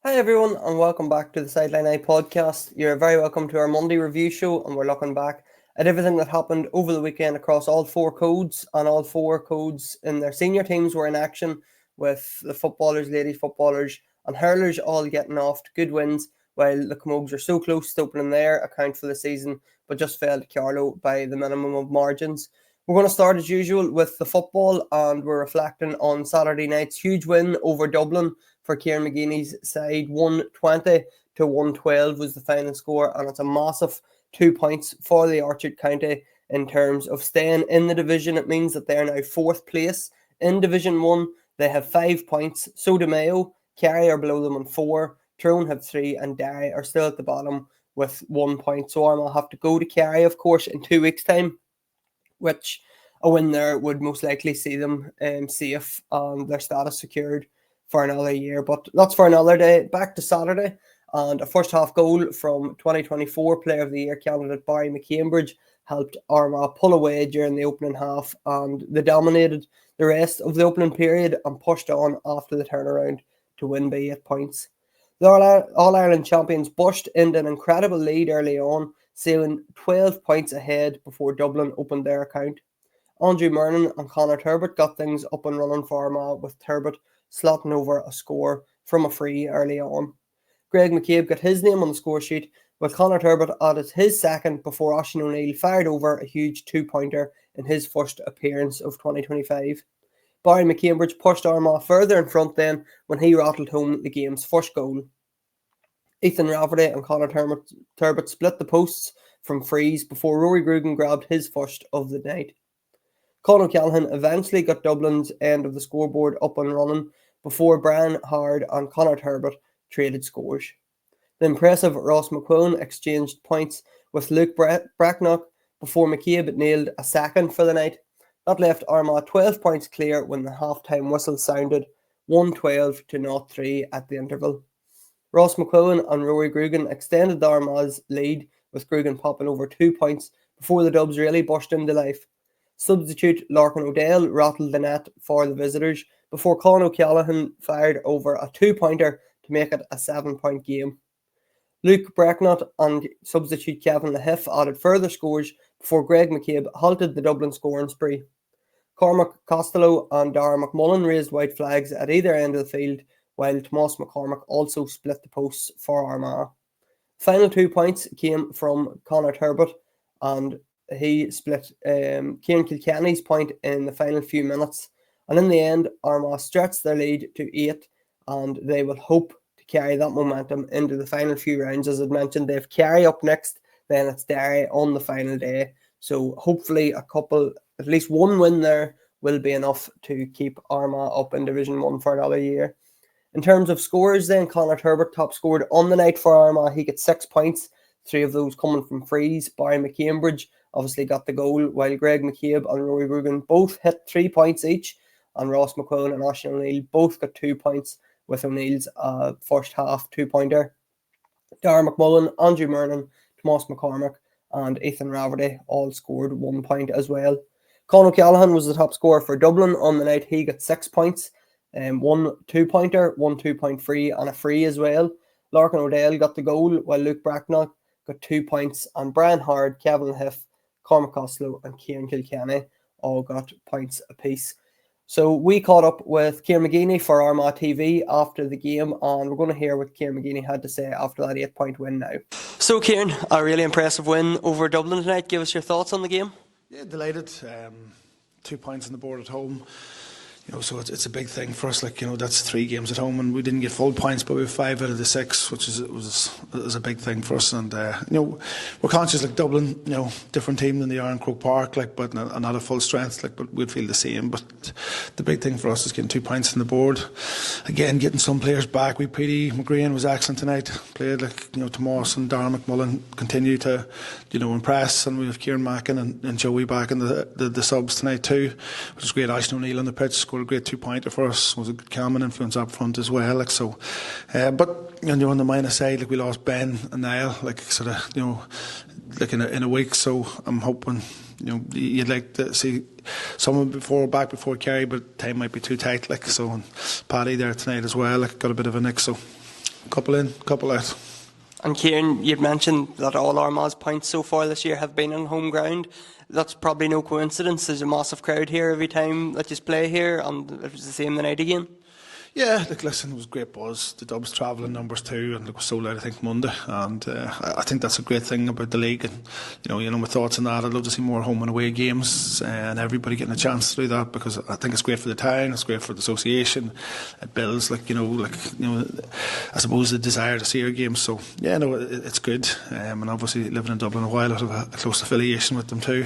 Hi everyone, and welcome back to the Sideline Eye podcast. You're very welcome to our Monday review show, and we're looking back at everything that happened over the weekend across all four codes, and all four codes in their senior teams were in action, with the footballers, ladies footballers, and hurlers all getting off to good wins, while the Camogues are so close to opening their account for the season, but just failed to Carlow by the minimum of margins. We're going to start as usual with the football, and we're reflecting on Saturday night's huge win over Dublin for Kieran McGeeney's side. 120 to 112 was the final score, and it's a massive 2 points for the Orchard County in terms of staying in the division. It means that they're now fourth place in Division 1. They have 5 points. So do Mayo. Kerry are below them on 4. Tyrone have 3, and Derry are still at the bottom with 1 point. So Armagh have to go to Kerry, of course, in 2 weeks' time, which a win there would most likely see them safe and their status secured for another year. But that's for another day. Back to Saturday, and a first half goal from 2024 Player of the Year candidate Barry McCambridge helped Armagh pull away during the opening half, and they dominated the rest of the opening period and pushed on after the turnaround to win by 8 points. The All-Ireland champions pushed into an incredible lead early on, sailing 12 points ahead before Dublin opened their account. Andrew Murnan and Conor Turbot got things up and running for Armagh, with Turbot slotting over a score from a free early on. Greg McCabe got his name on the score sheet, with Conor Turbot added his second before Oisín O'Neill fired over a huge 2-pointer in his first appearance of 2025. Barry McCambridge pushed Armagh further in front then when he rattled home the game's first goal. Ethan Rafferty and Conor Turbot split the posts from frees before Rory Grugan grabbed his first of the night. Conor O'Callaghan eventually got Dublin's end of the scoreboard up and running before Brian Hard and Conor Turbot traded scores. The impressive Ross McQuown exchanged points with Luke Bracknock before McCabe nailed a second for the night. That left Armagh 12 points clear when the half-time whistle sounded, 1-12 to 0-3 at the interval. Ross McQuown and Rory Grugan extended the Armagh's lead, with Grugan popping over 2 points before the Dubs really burst into life. Substitute Larkin O'Dell rattled the net for the visitors before Conor O'Callaghan fired over a 2-pointer to make it a 7-point game. Luke Bracknott and substitute Kevin Lahiff added further scores before Greg McCabe halted the Dublin scoring spree. Cormac Costello and Dara McMullen raised white flags at either end of the field, while Tomas McCormick also split the posts for Armagh. Final 2 points came from Conor Turbot, and he split Kieran Kilkenny's point in the final few minutes. And in the end, Armagh stretched their lead to 8, and they will hope to carry that momentum into the final few rounds. As I mentioned, they have Kerry up next, then it's Derry on the final day. So hopefully at least one win there will be enough to keep Armagh up in Division 1 for another year. In terms of scores then, Conor Turbot top scored on the night for Armagh. He gets 6 points, 3 of those coming from frees. Barry McCambridge obviously got the goal, while Greg McCabe and Rory Grugan both hit 3 points each, and Ross McQuown and Oisín O'Neill both got 2 points, with O'Neill's first half 2-pointer. Dara McMullen, Andrew Murnan, Tomas McCormick and Ethan Rafferty all scored 1 point as well. Conor O'Callaghan was the top scorer for Dublin on the night. He got 6 points, 1 2-pointer, 1 2-point free and a free as well. Larkin O'Dell got the goal, while Luke Bracknell got 2 points, and Brian Hard, Kevin Lahiff, Cormac Costello and Kieran Kilkenny all got points apiece. So we caught up with Kieran McGeeney for Armagh TV after the game, and we're going to hear what Kieran McGeeney had to say after that 8-point win now. So Kieran, a really impressive win over Dublin tonight. Give us your thoughts on the game. Yeah, delighted. 2 points on the board at home. So it's a big thing for us. That's 3 games at home, and we didn't get full points, but we have 5 out of the 6, which was a big thing for us. And we're conscious, Dublin, different team than they are in Croke Park, but not a full strength, but we'd feel the same. But the big thing for us is getting 2 points on the board. Again, getting some players back. Petey McGreen was excellent tonight. Played Tomas and Darren McMullen continue to impress, and we have Kieran Mackin and Joey back in the subs tonight too, which is great. Oisín O'Neill on the pitch scored a great 2-pointer for us. Was a good calming influence up front as well. But on the minus side, we lost Ben and Niall, in a week. So I'm hoping you'd like to see someone back before Kerry, but time might be too tight. So and Paddy there tonight as well. Got a bit of a nick. So couple in, couple out. And Kieran, you'd mentioned that all Armagh's points so far this year have been on home ground. That's probably no coincidence. There's a massive crowd here every time that you play here, and it was the same the night again. Yeah, look, listen, it was great buzz. The Dubs travelling numbers too, and it was sold out, I think, Monday. And I think that's a great thing about the league. And you know, my thoughts on that. I'd love to see more home and away games, and everybody getting a chance to do that, because I think it's great for the town, it's great for the association. It builds, I suppose, the desire to see our games. So yeah, no, it's good. And obviously, living in Dublin a while, I have a close affiliation with them too.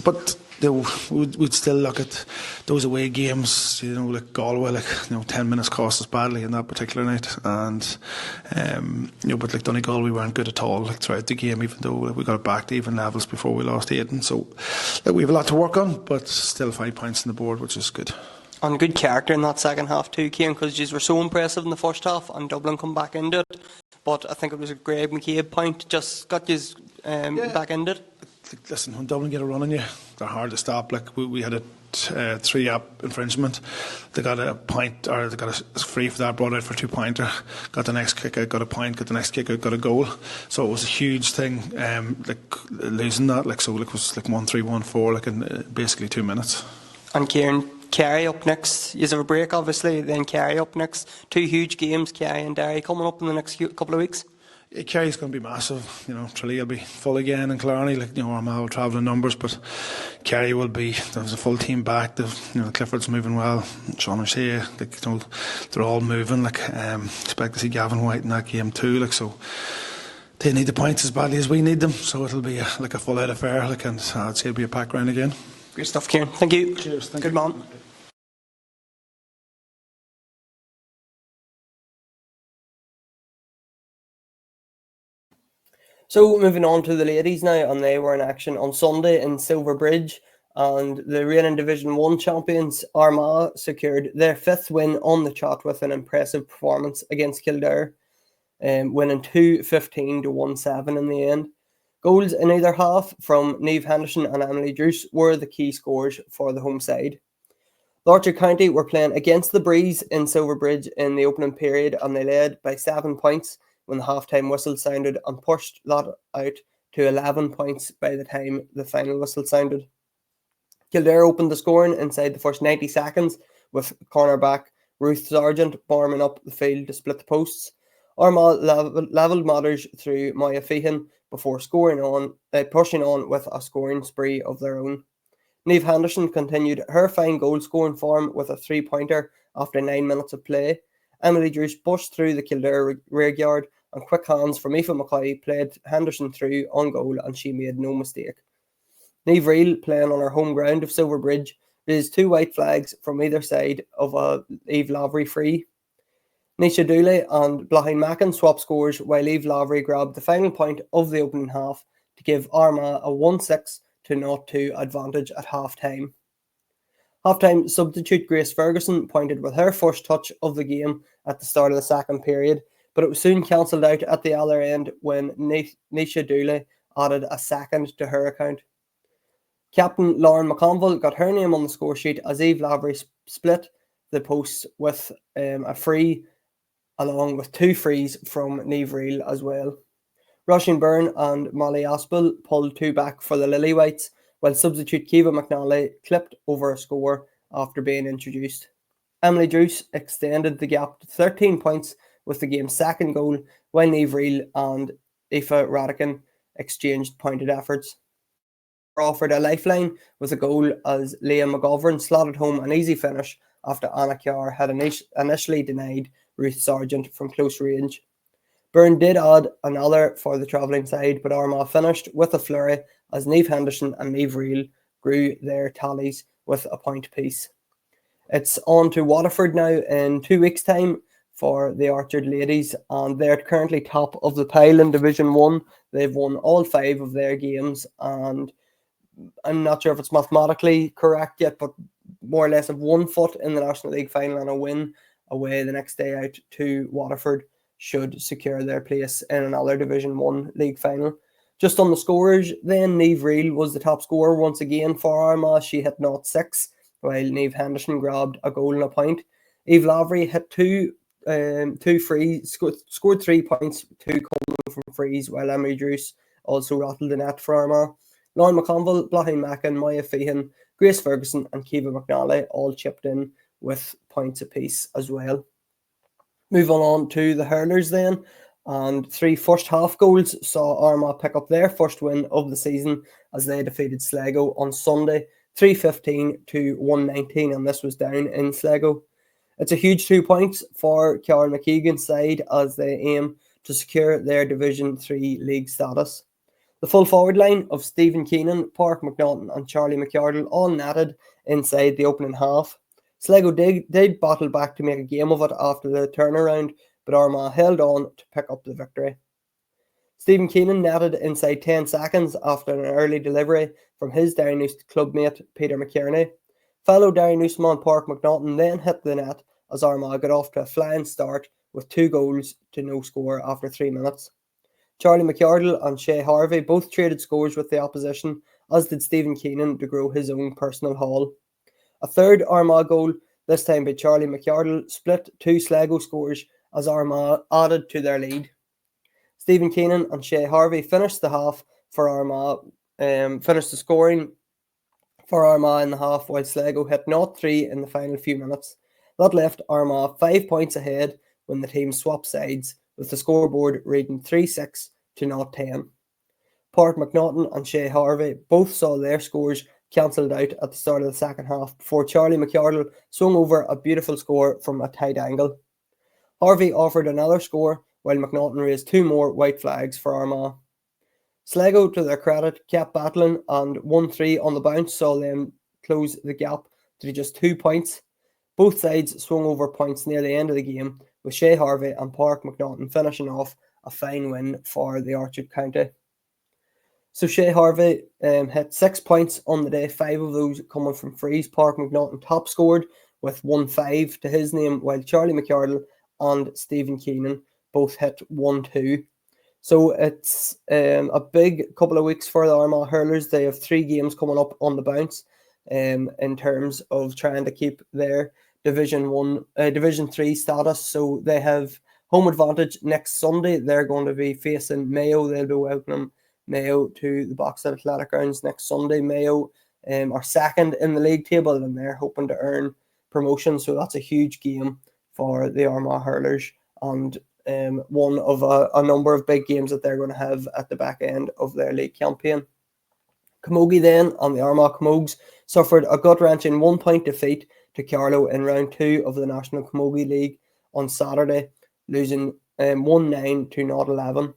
But we'd still look at those away games, like Galway, 10 minutes cost us badly in that particular night, and but like Donegal, we weren't good at all throughout the game, even though we got it back to even levels before we lost Aidan. So we have a lot to work on, but still 5 points on the board, which is good. And good character in that second half too, Kieran, because you were so impressive in the first half, and Dublin come back into it. But I think it was a Greg McCabe point just got you back into it. Listen, when Dublin get a run on you, they're hard to stop. We had a 3-up infringement. They got a point, or they got a free for that, brought out for 2-pointer, got the next kick out, got a point, got the next kick out, got a goal. So it was a huge thing, losing that. So it was 1-3, 1-4, in basically 2 minutes. And Kieran, Kerry up next. You have a break, obviously, then Kerry up next. 2 huge games, Kerry and Derry, coming up in the next couple of weeks. Kerry's going to be massive. Tralee will be full again, and Killarney, Armagh will travel in numbers, but Kerry will be. There's a full team back. Clifford's moving well. Sean O'Shea, they're all moving. Expect to see Gavin White in that game too. So they need the points as badly as we need them. So it'll be a full out affair. And I'd say it'll be a packed round again. Great stuff, Kieran. Thank you. Cheers. Good man. So moving on to the ladies now, and they were in action on Sunday in Silverbridge, and the reigning Division 1 champions Armagh secured their 5th win on the trot with an impressive performance against Kildare, winning 2-15 to 1-7 in the end. Goals in either half from Niamh Henderson and Emily Druce were the key scores for the home side. Larcher County were playing against the Breeze in Silverbridge in the opening period, and they led by 7 points when the half-time whistle sounded, and pushed that out to 11 points by the time the final whistle sounded. Kildare opened the scoring inside the first 90 seconds with cornerback Ruth Sargent barming up the field to split the posts. Armagh levelled matters through Maya Feehan before pushing on with a scoring spree of their own. Niamh Henderson continued her fine goal-scoring form with a 3-pointer after 9 minutes of play. Emily Druce pushed through the Kildare rearguard, and quick hands from Aoife McCoy played Henderson through on goal, and she made no mistake. Niamh Reel, playing on her home ground of Silverbridge, raised 2 white flags from either side of a Eve Lavery free. Nisha Dooley and Blahin Mackin swapped scores, while Eve Lavery grabbed the final point of the opening half to give Armagh a 1-6 to 0-2 advantage at half-time. Half-time substitute Grace Ferguson pointed with her first touch of the game at the start of the second period, but it was soon cancelled out at the other end when Nisha Dooley added a second to her account. Captain Lauren McConville got her name on the score sheet as Eve Lavery split the posts with a free, along with 2 frees from Niamh Reel as well. Roisin Byrne and Molly Aspel pulled 2 back for the Lily-Whites, while substitute Kiva McNally clipped over a score after being introduced. Emily Druce extended the gap to 13 points with the game's second goal, while Niamh Reel and Aoife Radican exchanged pointed efforts. Offered a lifeline with a goal as Leah McGovern slotted home an easy finish after Anna Kiar had initially denied Ruth Sargent from close range. Byrne did add another for the travelling side, but Armagh finished with a flurry as Niamh Henderson and Niamh Reel grew their tallies with a point apiece. It's on to Waterford now in 2 weeks' time for the Orchard ladies, and they're currently top of the pile in Division 1. They've won all 5 of their games, and I'm not sure if it's mathematically correct yet, but more or less have 1 foot in the National League final, and a win away the next day out to Waterford should secure their place in another Division 1 league final. Just on the scorers then, Niamh Reel was the top scorer once again for Armagh. She hit 0-6, while Niamh Henderson grabbed a goal and a point. Eve Lavery hit 2 two frees, scored 3 points, 2 coming from frees, while Emery Druce also rattled the net for Armagh. Lauren McConville, Blahin Mackin, Maya Feehan, Grace Ferguson and Kiva McNally all chipped in with points apiece as well. Moving on to the hurlers then, and 3 first half goals saw Armagh pick up their first win of the season as they defeated Sligo on Sunday 3-15 to 1-19, and this was down in Sligo. It's a huge 2 points for Ciaran McKeegan's side as they aim to secure their Division 3 league status. The full forward line of Stephen Keenan, Park McNaughton and Charlie McArdle all netted inside the opening half. Sligo did battle back to make a game of it after the turnaround, but Armagh held on to pick up the victory. Stephen Keenan netted inside 10 seconds after an early delivery from his Derrynoost clubmate Peter McKierney. Fellow Derrynoost man Park McNaughton then hit the net as Armagh got off to a flying start with 2 goals to no score after 3 minutes. Charlie McArdle and Shea Harvey both traded scores with the opposition, as did Stephen Keenan to grow his own personal haul. A third Armagh goal, this time by Charlie McArdle, split 2 Sligo scores as Armagh added to their lead. Stephen Keenan and Shea Harvey finished the half for Armagh, finished the scoring for Armagh in the half, while Sligo hit 0-3 in the final few minutes. That left Armagh 5 points ahead when the team swapped sides, with the scoreboard reading 3-6 to 0-10. Park McNaughton and Shea Harvey both saw their scores cancelled out at the start of the second half before Charlie McArdle swung over a beautiful score from a tight angle. Harvey offered another score, while McNaughton raised 2 more white flags for Armagh. Sligo, to their credit, kept battling, and 1-3 on the bounce saw them close the gap to just 2 points. Both sides swung over points near the end of the game, with Shea Harvey and Park McNaughton finishing off a fine win for the Orchard County. So Shea Harvey hit 6 points on the day, 5 of those coming from frees. Park McNaughton top scored with 1-5 to his name, while Charlie McArdle and Stephen Keenan both hit 1-2. So it's a big couple of weeks for the Armagh hurlers. They have 3 games coming up on the bounce in terms of trying to keep their Division 3 status. So they have home advantage next Sunday. They're going to be facing Mayo. They'll be welcoming Mayo to the Boxhead Athletic Grounds next Sunday. Mayo are second in the league table and they're hoping to earn promotion. So that's a huge game for the Armagh hurlers, and one of a number of big games that they're going to have at the back end of their league campaign. Camogie then, and the Armagh Camogues, suffered a gut-wrenching 1-point defeat to Carlow in round 2 of the National Camogie League on Saturday, losing 1-9 to 0-11.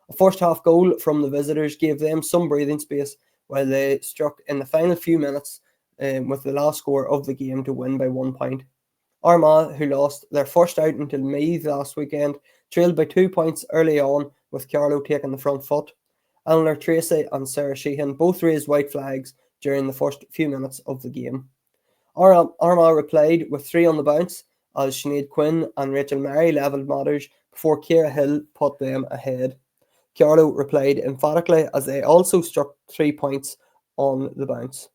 A first half goal from the visitors gave them some breathing space while they struck in the final few minutes with the last score of the game to win by 1 point. Armagh, who lost their first out until Meath last weekend, trailed by 2 points early on, with Carlow taking the front foot. Eleanor Tracy and Sarah Sheehan both raised white flags during the first few minutes of the game. Armagh replied with 3 on the bounce as Sinead Quinn and Rachel Murray levelled matters before Ciara Hill put them ahead. Carlow replied emphatically as they also struck 3 points on the bounce.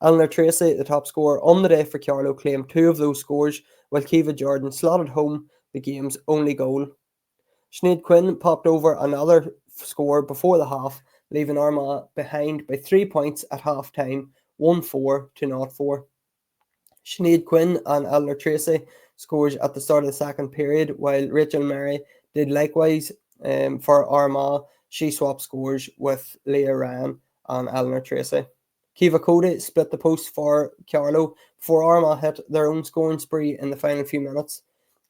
Eleanor Tracy, the top scorer on the day for Carlow, claimed 2 of those scores, while Kiva Jordan slotted home the game's only goal. Sinead Quinn popped over another score before the half, leaving Armagh behind by 3 points at half time, 1-4 to 0-4. Sinead Quinn and Eleanor Tracy scores at the start of the second period, while Rachel Murray did likewise. For Armagh, she swapped scores with Leah Ryan and Eleanor Tracy. Kiva Cody split the post for Carlow before Armagh hit their own scoring spree in the final few minutes.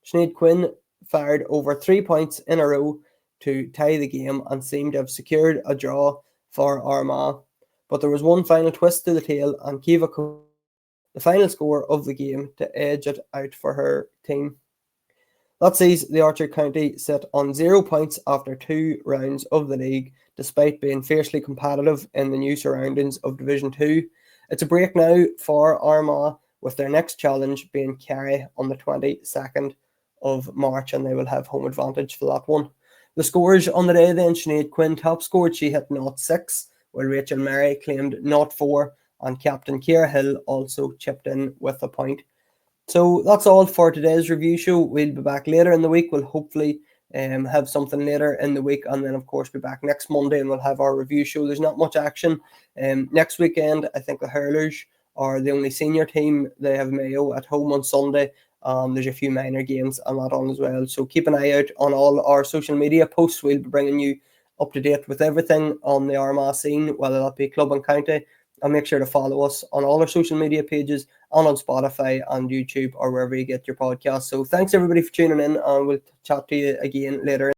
Sinead Quinn fired over 3 points in a row to tie the game and seemed to have secured a draw for Armagh. But there was one final twist to the tale, and Kiva Cody the final score of the game to edge it out for her team. That sees the Orchard County sit on 0 points after 2 rounds of the league, despite being fiercely competitive in the new surroundings of Division 2. It's a break now for Armagh, with their next challenge being Kerry on the 22nd of March, and they will have home advantage for that one. The scores on the day then: Sinead Quinn top scored, she hit 0-6, while Rachel Murray claimed 0-4, and captain Ciara Hill also chipped in with a point. So that's all for today's review show. We'll be back later in the week. We'll hopefully have something later in the week, and then of course be back next Monday and we'll have our review show. There's not much action next weekend. I think the Hurlers are the only senior team. They have Mayo at home on Sunday. There's a few minor games and that on as well, so keep an eye out on all our social media posts. We'll be bringing you up to date with everything on the Armagh scene, whether that be club and county. And make sure to follow us on all our social media pages and on Spotify and YouTube or wherever you get your podcasts. So thanks everybody for tuning in, and we'll chat to you again later.